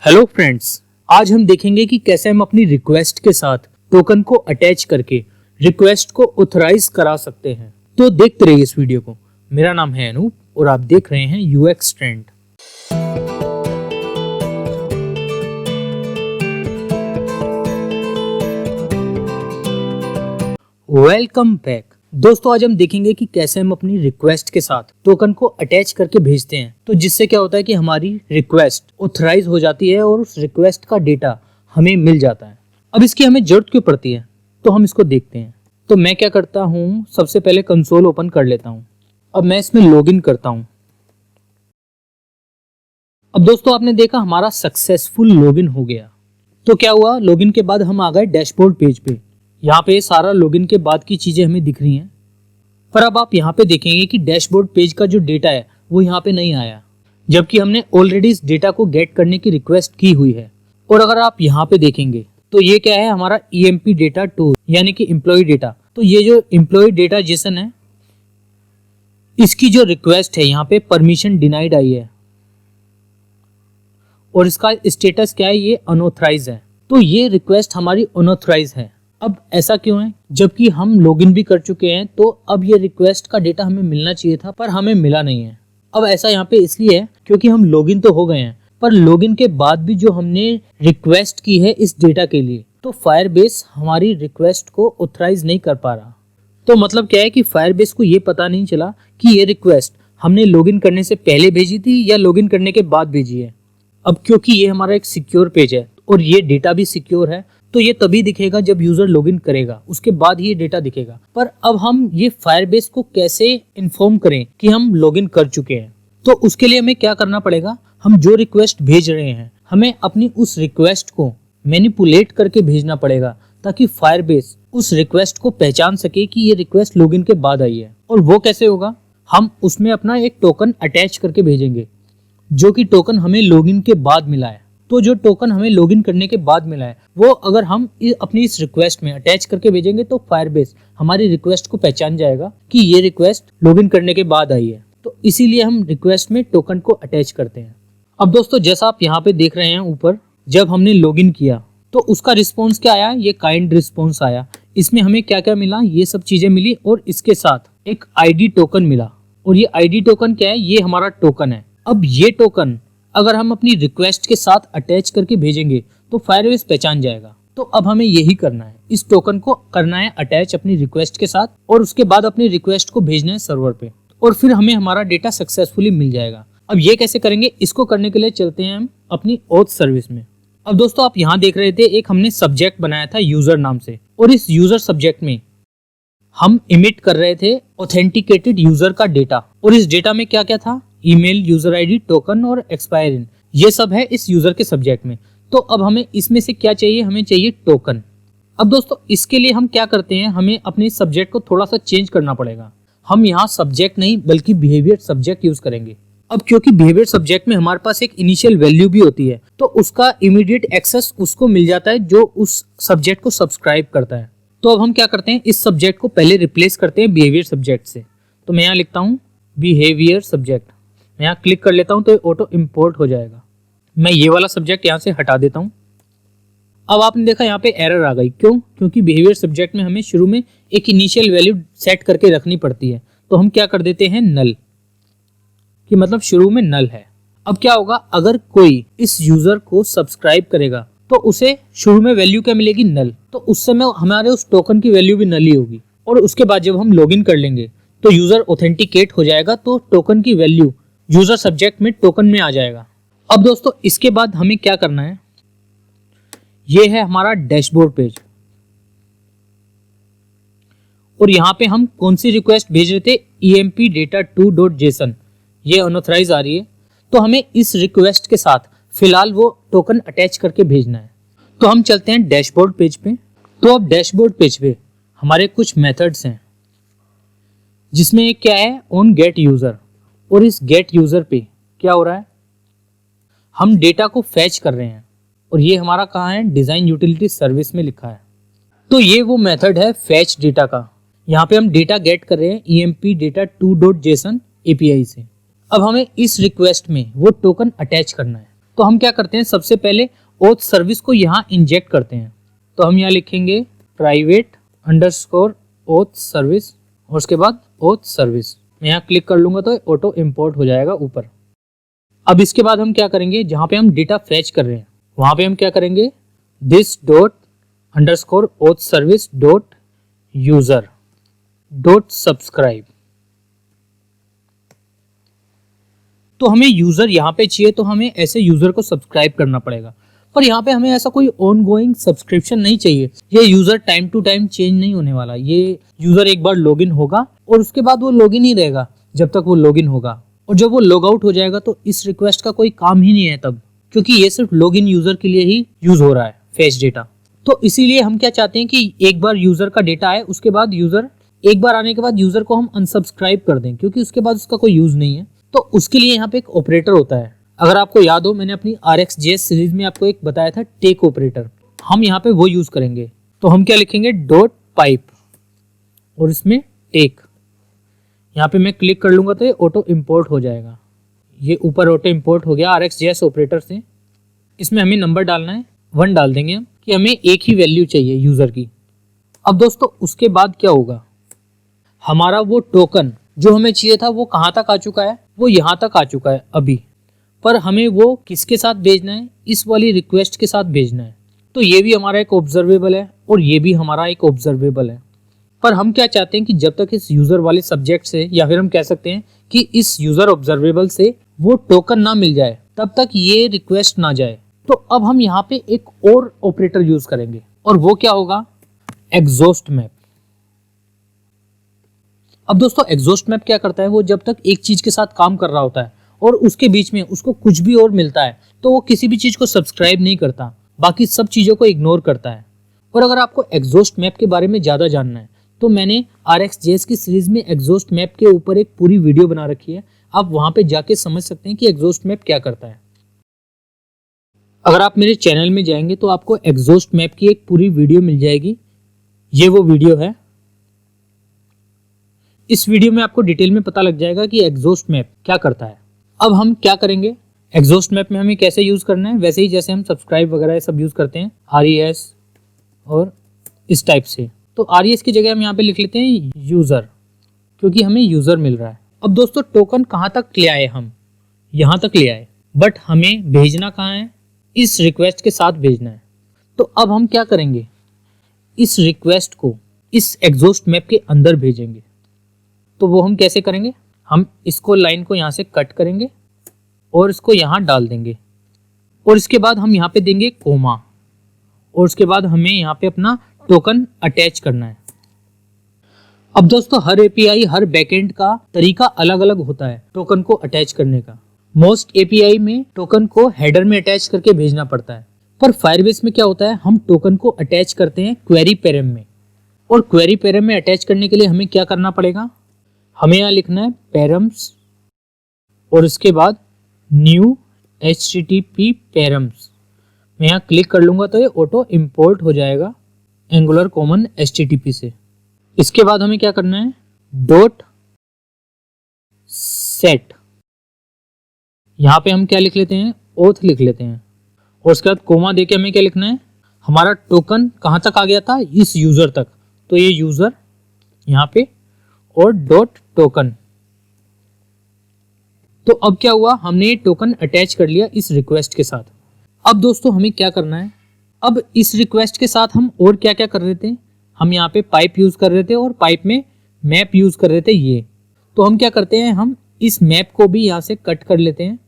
Hello friends, आज हम देखेंगे कि कैसे हम अपनी रिक्वेस्ट के साथ टोकन को अटैच करके रिक्वेस्ट को ऑथराइज करा सकते हैं। तो देखते रहिए इस वीडियो को। मेरा नाम है अनूप और आप देख रहे हैं यूएक्स ट्रेंड। वेलकम बैक दोस्तों, आज हम देखेंगे कि कैसे हम अपनी रिक्वेस्ट के साथ टोकन को अटैच करके भेजते हैं। तो जिससे क्या होता है कि हमारी रिक्वेस्ट ऑथराइज हो जाती है और उस रिक्वेस्ट का डेटा हमें मिल जाता है। अब इसकी हमें जरूरत क्यों पड़ती है, तो हम इसको देखते हैं। तो मैं क्या करता हूँ, सबसे पहले कंसोल ओपन कर लेता हूँ। अब मैं इसमें लॉगिन करता हूँ। अब दोस्तों आपने देखा हमारा सक्सेसफुल लॉगिन हो गया। तो क्या हुआ, लॉगिन के बाद हम आ गए डैशबोर्ड पेज पे। यहाँ पे सारा लॉगिन के बाद की चीजें हमें दिख रही हैं। पर अब आप यहाँ पे देखेंगे कि डैशबोर्ड पेज का जो डेटा है वो यहाँ पे नहीं आया, जबकि हमने ऑलरेडी इस डेटा को गेट करने की रिक्वेस्ट की हुई है। और अगर आप यहाँ पे देखेंगे तो ये क्या है, हमारा EMP डेटा 2 यानी कि एम्प्लॉय डेटा। तो ये जो एम्प्लॉय डेटा जेसन है, इसकी जो रिक्वेस्ट है यहाँ पे परमिशन डिनाइड आई है और इसका स्टेटस क्या है, ये अनऑथराइज है। तो ये रिक्वेस्ट हमारी अनऑथराइज है। अब ऐसा क्यों है, जबकि हम लॉगिन भी कर चुके हैं। तो अब ये रिक्वेस्ट का डेटा हमें मिलना चाहिए था, पर हमें मिला नहीं है। अब ऐसा यहाँ पे इसलिए है क्योंकि हम लॉगिन तो हो गए हैं, पर लॉगिन के बाद भी जो हमने रिक्वेस्ट की है इस डेटा के लिए, तो फायरबेस हमारी रिक्वेस्ट को ऑथराइज नहीं कर पा रहा। तो मतलब क्या है कि फायरबेस को ये पता नहीं चला कि ये रिक्वेस्ट हमने लॉगिन करने से पहले भेजी थी या लॉगिन करने के बाद भेजी है। अब क्योंकि ये हमारा एक सिक्योर पेज है और ये डेटा भी सिक्योर है, तो ये तभी दिखेगा जब यूजर लॉगिन करेगा, उसके बाद ही ये डेटा दिखेगा। पर अब हम ये फायरबेस को कैसे इन्फॉर्म करें कि हम लॉगिन कर चुके हैं। तो उसके लिए हमें क्या करना पड़ेगा, हम जो रिक्वेस्ट भेज रहे हैं हमें अपनी उस रिक्वेस्ट को मैनिपुलेट करके भेजना पड़ेगा, ताकि फायरबेस उस रिक्वेस्ट को पहचान सके कि ये रिक्वेस्ट लॉगिन के बाद आई है। और वो कैसे होगा, हम उसमें अपना एक टोकन अटैच करके भेजेंगे, जो कि टोकन हमें लॉगिन के बाद मिला है। तो जो टोकन हमें लॉगिन करने के बाद मिला है, वो अगर हम अपनी इस रिक्वेस्ट में अटैच करके भेजेंगे तो फायरबेस हमारी रिक्वेस्ट को पहचान जाएगा कि ये रिक्वेस्ट लॉगिन करने के बाद आई है। तो इसीलिए हम रिक्वेस्ट में टोकन को अटैच करते हैं। अब दोस्तों जैसा आप यहाँ पे देख रहे हैं ऊपर, जब हमने लॉगिन किया तो उसका रिस्पॉन्स क्या आया, ये काइंड रिस्पॉन्स आया। इसमें हमें क्या क्या मिला, ये सब चीजें मिली और इसके साथ एक ID टोकन मिला। और ये ID टोकन क्या है, ये हमारा टोकन है। अब ये टोकन अगर हम अपनी रिक्वेस्ट के साथ अटैच करके भेजेंगे तो फायरबेस पहचान जाएगा। तो अब हमें यही करना है, इस टोकन को करना है अटैच अपनी रिक्वेस्ट के साथ और उसके बाद अपनी रिक्वेस्ट को भेजना है सर्वर पे, और फिर हमें हमारा डेटा सक्सेसफुली मिल जाएगा। अब ये कैसे करेंगे, इसको करने के लिए चलते हैं हम अपनी ऑथ सर्विस में। अब दोस्तों आप यहाँ देख रहे थे, एक हमने सब्जेक्ट बनाया था यूजर नाम से, और इस यूजर सब्जेक्ट में हम इमिट कर रहे थे ऑथेंटिकेटेड यूजर का डेटा। और इस डेटा में क्या क्या था, ईमेल, यूजर ID, टोकन और एक्सपायर इन, ये सब है इस यूजर के सब्जेक्ट में। तो अब हमें इसमें से क्या चाहिए, हमें चाहिए टोकन। अब दोस्तों इसके लिए हम क्या करते हैं, हमें अपने सब्जेक्ट को थोड़ा सा चेंज करना पड़ेगा। हम यहाँ सब्जेक्ट नहीं बल्कि बिहेवियर सब्जेक्ट यूज करेंगे। अब क्योंकि बिहेवियर सब्जेक्ट में हमारे पास एक इनिशियल वैल्यू भी होती है, तो उसका इमीडिएट एक्सेस उसको मिल जाता है जो उस सब्जेक्ट को सब्सक्राइब करता है। तो अब हम क्या करते हैं, इस सब्जेक्ट को पहले रिप्लेस करते हैं बिहेवियर सब्जेक्ट से। तो मैं यहाँ लिखता हूँ बिहेवियर सब्जेक्ट, मैं यहाँ क्लिक कर लेता हूँ तो ऑटो इंपोर्ट हो जाएगा। मैं ये वाला सब्जेक्ट यहाँ से हटा देता हूँ। अब आपने देखा यहाँ पे एरर आ गई, क्यों, क्योंकि बिहेवियर सब्जेक्ट में हमें शुरू में एक इनिशियल वैल्यू सेट करके रखनी पड़ती है। तो हम क्या कर देते हैं, नल, कि मतलब शुरू में नल है। अब क्या होगा, अगर कोई इस यूजर को सब्सक्राइब करेगा तो उसे शुरू में वैल्यू क्या मिलेगी, नल। तो उस समय हमारे उस टोकन की वैल्यू भी नल ही होगी। और उसके बाद जब हम लॉगिन कर लेंगे तो यूजर ऑथेंटिकेट हो जाएगा, तो टोकन की वैल्यू यूजर सब्जेक्ट में टोकन में आ जाएगा। अब दोस्तों इसके बाद हमें क्या करना है, ये है हमारा डैशबोर्ड पेज। और यहाँ पे हम कौन सी रिक्वेस्ट भेज रहे थे, EMP डेटा 2.json, ये अनऑथराइज आ रही है। तो हमें इस रिक्वेस्ट के साथ फिलहाल वो टोकन अटैच करके भेजना है। तो हम चलते हैं डैशबोर्ड पेज पे। तो अब डैशबोर्ड पेज पे हमारे कुछ मेथड्स हैं, जिसमें एक क्या है, ऑन गेट यूजर। और इस गेट यूजर पे क्या हो रहा है, हम डेटा को फैच कर रहे हैं। और ये हमारा कहाँ है, डिजाइन यूटिलिटी सर्विस में लिखा है। तो ये वो मेथड है फैच डेटा का। यहाँ पे हम डेटा गेट कर रहे हैं EMP डेटा 2.json API से। अब हमें इस रिक्वेस्ट में वो टोकन अटैच करना है। तो हम क्या करते हैं, सबसे पहले ओथ सर्विस को यहाँ इंजेक्ट करते हैं। तो हम यहाँ लिखेंगे प्राइवेट अंडरस्कोर ओथ सर्विस और उसके बाद ओथ सर्विस। मैं यहाँ क्लिक कर लूंगा तो ऑटो इंपोर्ट हो जाएगा ऊपर। अब इसके बाद हम क्या करेंगे, जहाँ पे हम डेटा फैच कर रहे हैं वहाँ पे हम क्या करेंगे, this dot underscore oath service dot user dot subscribe. तो हमें यूजर यहाँ पे चाहिए, तो हमें ऐसे यूजर को सब्सक्राइब करना पड़ेगा। पर यहाँ पे हमें ऐसा कोई ऑन गोइंग सब्सक्रिप्शन नहीं चाहिए। ये user time to time change नहीं होने वाला। ये यूजर एक बार लॉगिन होगा और उसके बाद वो लॉगिन ही रहेगा जब तक वो लॉगिन होगा, और जब वो लॉग आउट हो जाएगा तो इस रिक्वेस्ट का कोई काम ही नहीं है तब, क्योंकि ये सिर्फ लॉगिन यूजर के लिए ही यूज हो रहा है फेच डेटा। तो इसीलिए हम क्या चाहते हैं कि एक बार यूजर का डेटा आए, उसके बाद यूजर एक बार आने के बाद यूजर को हम अनसब्सक्राइब कर दें, क्योंकि उसके बाद उसका कोई यूज नहीं है। तो उसके लिए यहाँ पे एक ऑपरेटर होता है। अगर आपको याद हो, मैंने अपनी RxJS सीरीज में आपको एक बताया था टेक ऑपरेटर, हम यहाँ पे वो यूज करेंगे। तो हम क्या लिखेंगे, डॉट पाइप और इसमें टेक। यहाँ पे मैं क्लिक कर लूंगा तो ये ऑटो इंपोर्ट हो जाएगा। ये ऊपर ऑटो इंपोर्ट हो गया RxJS ऑपरेटर से। इसमें हमें नंबर डालना है, 1 डाल देंगे हम, कि हमें एक ही वैल्यू चाहिए यूजर की। अब दोस्तों उसके बाद क्या होगा, हमारा वो टोकन जो हमें चाहिए था वो कहाँ तक आ चुका है, वो यहाँ तक आ चुका है अभी। पर हमें वो किसके साथ भेजना है, इस वाली रिक्वेस्ट के साथ भेजना है। तो ये भी हमारा एक ऑब्जर्वेबल है और ये भी हमारा एक ऑब्जर्वेबल है। पर हम क्या चाहते हैं कि जब तक इस यूजर वाले सब्जेक्ट से, या फिर हम कह सकते हैं कि इस यूजर ऑब्जर्वेबल से वो टोकन ना मिल जाए, तब तक ये रिक्वेस्ट ना जाए। तो अब हम यहाँ पे एक और ऑपरेटर यूज करेंगे, और वो क्या होगा, एग्जॉस्ट मैप। अब दोस्तों एग्जॉस्ट मैप क्या करता है, वो जब तक एक चीज के साथ काम कर रहा होता है और उसके बीच में उसको कुछ भी और मिलता है, तो वो किसी भी चीज को सब्सक्राइब नहीं करता, बाकी सब चीजों को इग्नोर करता है। और अगर आपको एग्जॉस्ट मैप के बारे में ज्यादा जानना है तो मैंने RxJS की सीरीज में एग्जॉस्ट मैप के ऊपर एक पूरी वीडियो बना रखी है, आप वहां पे जाके समझ सकते हैं कि एग्जॉस्ट मैप क्या करता है। अगर आप मेरे चैनल में जाएंगे तो आपको एग्जॉस्ट मैप की एक पूरी वीडियो मिल जाएगी। ये वो वीडियो है। इस वीडियो में आपको डिटेल में पता लग जाएगा कि एग्जॉस्ट मैप क्या करता है। अब हम क्या करेंगे, एग्जॉस्ट मैप में हमें कैसे यूज करना है, वैसे ही जैसे हम सब्सक्राइब वगैरह सब यूज करते हैं, RES और इस टाइप से। तो RES की जगह हम यहाँ पे लिख लेते हैं यूजर, क्योंकि हमें यूजर मिल रहा है। अब दोस्तों टोकन कहाँ तक ले आए, हम यहाँ तक ले आए, बट हमें भेजना कहाँ है, इस रिक्वेस्ट के साथ भेजना है। तो अब हम क्या करेंगे, इस रिक्वेस्ट को इस एग्जॉस्ट मैप के अंदर भेजेंगे। तो वो हम कैसे करेंगे, हम इसको लाइन को यहाँ से कट करेंगे और इसको यहाँ डाल देंगे, और इसके बाद हम यहाँ पे देंगे कोमा, और उसके बाद हमें यहाँ पे अपना टोकन अटैच करना है। अब दोस्तों हर API, हर बैकएंड का तरीका अलग अलग होता है टोकन को अटैच करने का। मोस्ट API में टोकन को हेडर में अटैच करके भेजना पड़ता है, पर फायरबेस में क्या होता है, हम टोकन को अटैच करते हैं क्वेरी पैरम में। और क्वेरी पैरम में अटैच करने के लिए हमें क्या करना पड़ेगा, हमें यहाँ लिखना है पैरम्स और इसके बाद न्यू HTTP पैरम्स। मैं यहाँ क्लिक कर लूंगा तो ये ऑटो इंपोर्ट हो जाएगा एंगुलर कॉमन HTTP से। इसके बाद हमें क्या करना है, डॉट सेट, यहाँ पे हम क्या लिख लेते हैं, ओथ लिख लेते हैं, और उसके बाद कोमा देके हमें क्या लिखना है, हमारा टोकन कहाँ तक आ गया था, इस यूजर तक, तो ये यूजर यहाँ पे, और डॉट टोकन। तो अब क्या हुआ, हमने ये टोकन अटैच कर लिया इस रिक्वेस्ट के साथ। अब दोस्तों हमें क्या करना है, अब इस रिक्वेस्ट के साथ हम और क्या क्या कर रहे थे, हम यहाँ पे पाइप यूज कर रहे थे और पाइप में मैप यूज कर रहे थे ये। तो हम क्या करते हैं, हम इस मैप को भी यहाँ से कट कर लेते हैं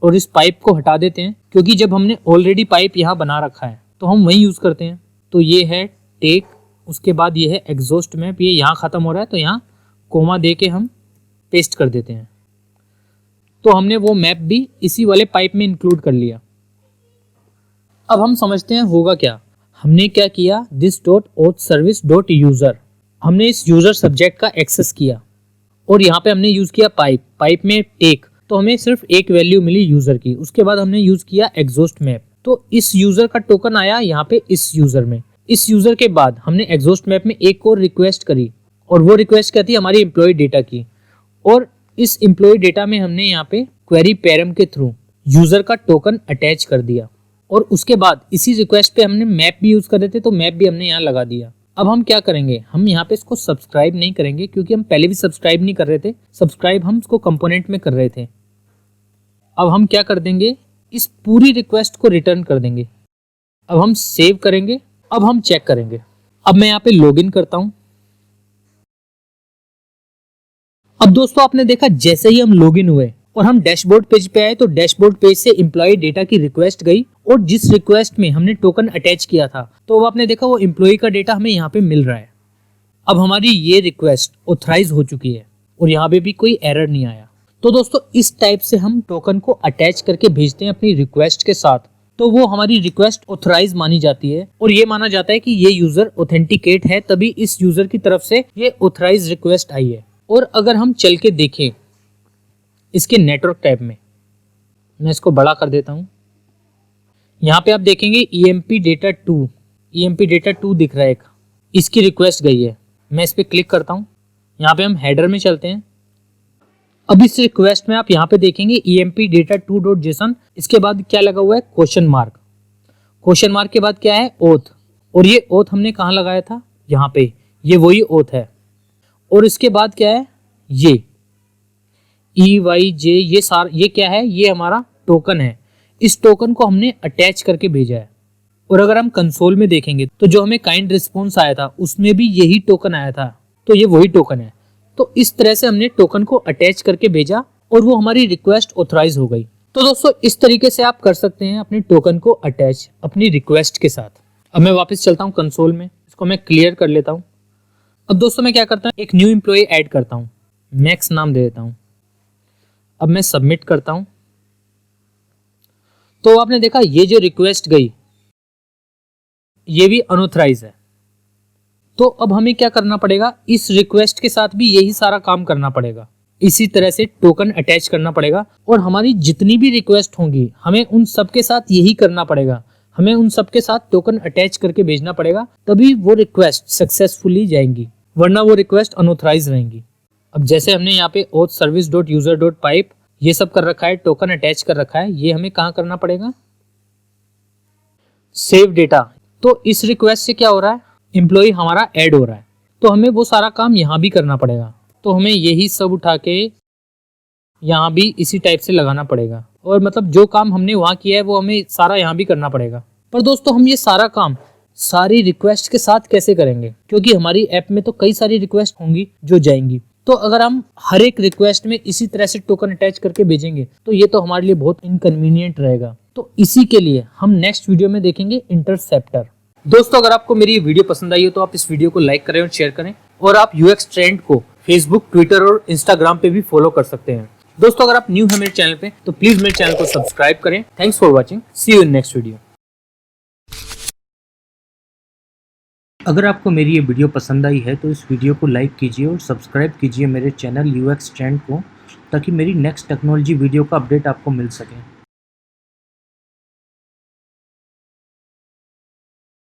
और इस पाइप को हटा देते हैं, क्योंकि जब हमने ऑलरेडी पाइप यहाँ बना रखा है तो हम वही यूज करते हैं। तो ये है टेक, उसके बाद ये है एग्जॉस्ट मैप, ये यहाँ खत्म हो रहा है तो यहाँ कोमा दे के हम पेस्ट कर देते हैं। तो हमने वो मैप भी इसी वाले पाइप में इंक्लूड कर लिया। अब हम समझते हैं होगा क्या, हमने क्या किया, this dot oath service dot user, हमने इस यूजर सब्जेक्ट का एक्सेस किया और यहाँ पे हमने यूज किया पाइप में टेक, तो हमें सिर्फ एक वैल्यू मिली यूजर की। उसके बाद हमने यूज किया एग्जॉस्ट मैप, तो इस यूजर का टोकन आया यहाँ पे इस यूजर में। इस यूजर के बाद हमने एग्जॉस्ट मैप में एक और रिक्वेस्ट करी, और वो रिक्वेस्ट क्या थी, हमारी एम्प्लॉय डेटा की। और इस एम्प्लॉय डेटा में हमने यहाँ पे क्वेरी पैरम के थ्रू यूजर का टोकन अटैच कर दिया और उसके बाद इसी रिक्वेस्ट पे हमने मैप भी यूज कर रहे थे तो मैप भी हमने यहाँ लगा दिया। अब हम क्या करेंगे, हम यहाँ पे इसको सब्सक्राइब नहीं करेंगे क्योंकि हम पहले भी सब्सक्राइब नहीं कर रहे थे, सब्सक्राइब हम इसको कंपोनेंट में कर रहे थे। अब हम क्या कर देंगे, इस पूरी रिक्वेस्ट को रिटर्न कर देंगे। अब हम सेव करेंगे, अब हम चेक करेंगे। अब मैं यहाँ पे लॉगिन करता हूँ। अब दोस्तों आपने देखा जैसे ही हम लॉगिन हुए और हम डैशबोर्ड पेज पे आए तो डैशबोर्ड पेज से एम्प्लॉय डेटा की रिक्वेस्ट गई और जिस रिक्वेस्ट में हमने टोकन अटैच किया था तो अब आपने देखा वो एम्प्लॉय का डेटा हमें यहाँ पे मिल रहा है। अब हमारी ये रिक्वेस्ट ऑथराइज हो चुकी है और यहाँ पे भी कोई एरर नहीं आया। तो दोस्तों इस टाइप से हम टोकन को अटैच करके भेजते हैं अपनी रिक्वेस्ट के साथ, तो वो हमारी रिक्वेस्ट ऑथराइज मानी जाती है और ये माना जाता है कि ये यूजर ऑथेंटिकेट है, तभी इस यूजर की तरफ से ये ऑथराइज रिक्वेस्ट आई है। और अगर हम चल के देखें इसके नेटवर्क टैब में, मैं इसको बड़ा कर देता हूं, यहाँ पे आप देखेंगे EMP डेटा 2 दिख रहा है, एक इसकी रिक्वेस्ट गई है। मैं इस पे क्लिक करता हूं, यहाँ पे हम हेडर में चलते हैं। अब इस रिक्वेस्ट में आप यहाँ पे देखेंगे EMP डेटा 2.json, इसके बाद क्या लगा हुआ है, क्वेश्चन मार्क के बाद क्या है, ओथ, और ये ओथ हमने कहाँ लगाया था, यहाँ पे, ये वही ओथ है। और इसके बाद क्या है, ये EYJ, ये क्या है, ये हमारा टोकन है। इस टोकन को हमने अटैच करके भेजा है। और अगर हम कंसोल में देखेंगे तो जो हमें काइंड रिस्पॉन्स आया था उसमें भी यही टोकन आया था, तो ये वही टोकन है। तो इस तरह से हमने टोकन को अटैच करके भेजा और वो हमारी रिक्वेस्ट ऑथराइज हो गई। तो दोस्तों इस तरीके से आप कर सकते हैं अपने टोकन को अटैच अपनी रिक्वेस्ट के साथ। अब मैं वापस चलता हूँ कंसोल में, इसको मैं क्लियर कर लेता हूँ। अब दोस्तों मैं क्या करता हूँ, एक न्यू एम्प्लॉय ऐड करता हूँ, मैक्स नाम दे देता हूँ। अब मैं सबमिट करता हूँ तो आपने देखा ये जो रिक्वेस्ट गई ये भी अनऑथराइज है। तो अब हमें क्या करना पड़ेगा, इस रिक्वेस्ट के साथ भी यही सारा काम करना पड़ेगा, इसी तरह से टोकन अटैच करना पड़ेगा और हमारी जितनी भी रिक्वेस्ट होंगी हमें उन सब के साथ यही करना पड़ेगा, हमें उन सब के साथ टोकन अटैच करके भेजना पड़ेगा, तभी वो रिक्वेस्ट सक्सेसफुली जाएंगी, वरना वो रिक्वेस्ट अनऑथराइज रहेंगी। अब जैसे हमने यहाँ पे auth service.user.pipe ये सब कर रखा है, टोकन अटैच कर रखा है, ये हमें कहाँ करना पड़ेगा, सेव डेटा। तो इस रिक्वेस्ट से क्या हो रहा है, एम्प्लॉय हमारा ऐड हो रहा है, तो हमें वो सारा काम यहाँ भी करना पड़ेगा। तो हमें यही सब उठा के यहाँ भी इसी टाइप से लगाना पड़ेगा, और मतलब जो काम हमने वहाँ किया है वो हमें सारा यहाँ भी करना पड़ेगा। पर दोस्तों हम ये सारा काम सारी रिक्वेस्ट के साथ कैसे करेंगे, क्योंकि हमारी ऐप में तो कई सारी रिक्वेस्ट होंगी जो जाएंगी। तो अगर हम हर एक रिक्वेस्ट में इसी तरह से टोकन अटैच करके भेजेंगे तो ये तो हमारे लिए बहुत इनकन्वीनियंट रहेगा। तो इसी के लिए हम नेक्स्ट वीडियो में देखेंगे इंटरसेप्टर। दोस्तों अगर आपको मेरी ये वीडियो पसंद आई हो तो आप इस वीडियो को लाइक करें और शेयर करें, और आप UX ट्रेंड को फेसबुक, ट्विटर और इंस्टाग्राम पे भी फॉलो कर सकते हैं। दोस्तों अगर आप न्यू हैं मेरे चैनल पे तो प्लीज मेरे चैनल को सब्सक्राइब करें। Thanks for watching, see you in next video. अगर आपको मेरी ये वीडियो पसंद आई है तो इस वीडियो को लाइक कीजिए और सब्सक्राइब कीजिए मेरे चैनल UX ट्रेंड को, ताकि मेरी नेक्स्ट टेक्नोलॉजी वीडियो का अपडेट आपको मिल सके।